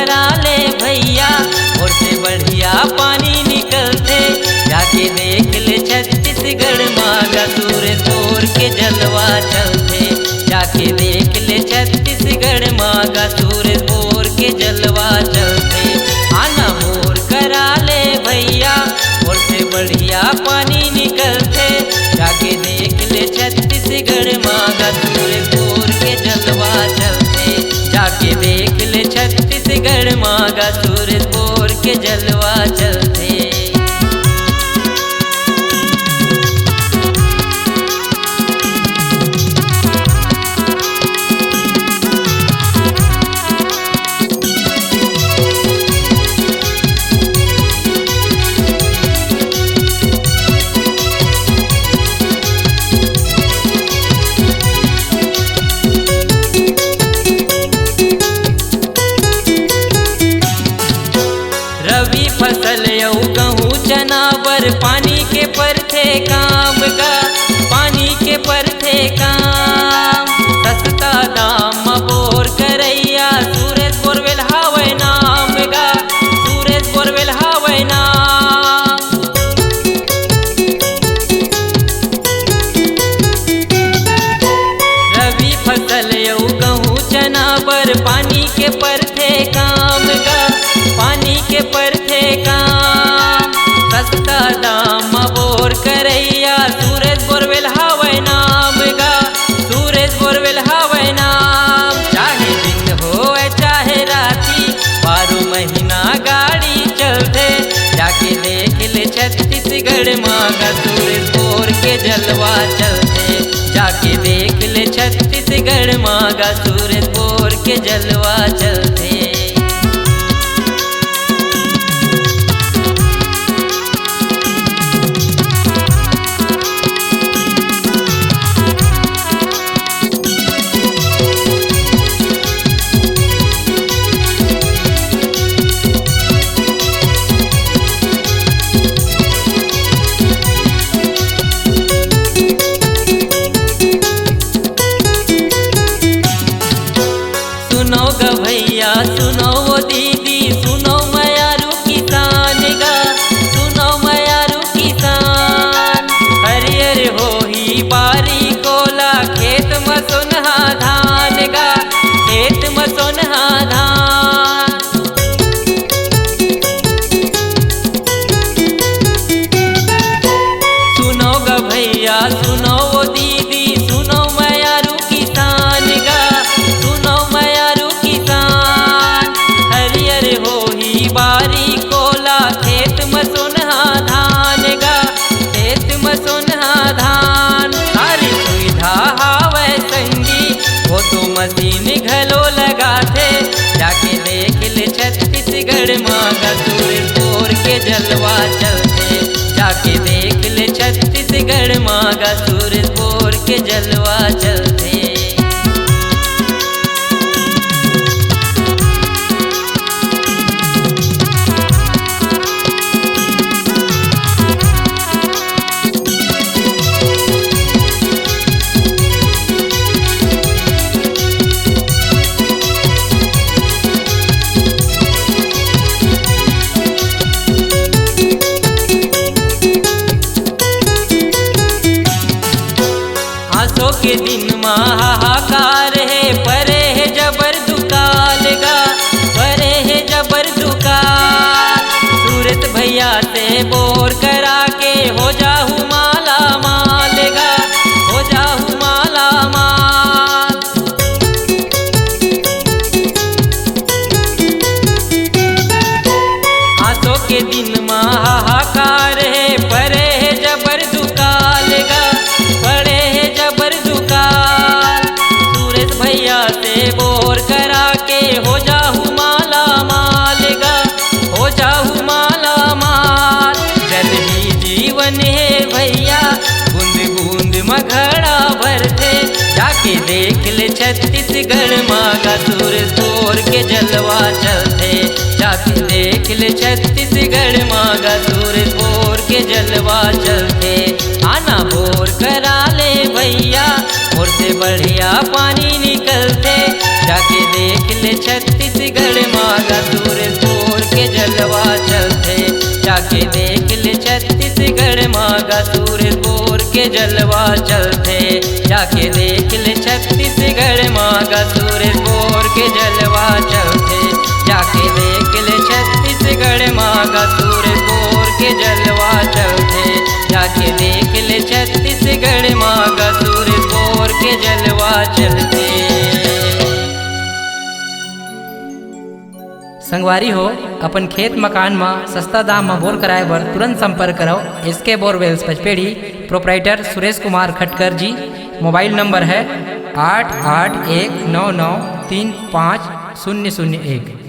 करा ले भैया, और से बढ़िया पानी निकलते। जाके देख ले छत्तीसगढ़ मागा सूरज बोर के जलवा चलते। जाके देख ले छत्तीसगढ़ मागा सूरज बोर के जलवा चलते। आना बोर करा ले भैया, और से बढ़िया पानी निकलते। जाके देख ले छत्तीसगढ़ मागा सूरज बोर के जलवा चलते। जाके देख ले छत्तीसगढ़ मागा सूरज बोर के जलवा चलते। रवि फसल यऊ गहूँ चना बर पानी के परथे काम गा, पानी के परथे काम। सस्ता दाम बोर करैया सूरज बोरवेल हावै नाम गा, सूरज बोरवेल हावै नाम। रवि फसल यऊ गहूँ चना बर पानी के परथे काम गा, पानी के परथे काम। सस्ता दाम बोर करैया सूरज बोरवेल हावै नाम गा, सूरज बोरवेल हावै नाम। चाहे दिन होए चाहे राती 12 महीना गाड़ी चलते। जाके देख ले छत्तीसगढ़ मागा सूरज बोर के जलवा चलते। जाके देख ले छत्तीसगढ़ मागा सूरज बोर के जलवा चलते। सुनो ग भैया सुनो वो दीदी, सुनो मयारू किसान गा, सुनो मयारू किसान। हरियर हो ही बारी कोला खेत में सोनहा धान गा, खेत में सोनहा धान। सुनो ग भैया सुनो वो दीदी, सुनो मयारू किसान गा, सुनो मयारू किसान। हरियर हो ही बारी कोला खेत में सोनहा धान गा, खेत में सोनहा धान। सारी सुविधा हावै संगी, वो तो मशीन घलो लगाथे। जाके देख ले छत्तीसगढ़ मागा सूरज बोर के जलवा चलते। जाके देख ले छत्तीसगढ़ मागा सूरज बोर के जलवा चलते। आसो के दिन माँ हाहाकार है, परे है जबर दुकाल गा, परे है जबर दुकाल। सूरत भैया से बोर करा के हो जाहू माला माल गा, हो जाहू माला माल। आसो के दिन माँ हाहाकार है, परे है जबर दुकाल गा, परे है जबर दुकाल। सूरज भैया से बोर करा के हो जाहू माला माल गा, हो जाहू माला माल। जल ही जीवन है भैया, बूंद बूंद मघड़ा भरते। जाके देख ले छत्तीसगढ़ मागा सूरज बोर के जलवा चलते। जाके देख ले छत्तीसगढ़ मागा सूरज बोर के जलवा चलते। आना बोर करा ले भैया, और से बढ़िया पानी निकलते। जाके देख ले छत्तीसगढ़ माँ मागा सूरजपुर के जलवा चलते, जाके देख ले छत्तीसगढ़ मागा सूरजपुर के जलवा चलते, जाके देख ले छत्तीसगढ़ मागा सूरजपुर के जलवा चलते, जाके देख ले छत्तीसगढ़ मागा सूरजपुर के जलवा चलते, जाके देख ले छत्तीसगढ़ मागा सूरजपुर के जलवा चलते। संगवारी हो, अपन खेत मकान में सस्ता दाम में बोर कराए बर तुरंत संपर्क करो SK borewells Pachpedi, proprietor Suresh Kumar Khatkar ji. Mobile number है 8819935001।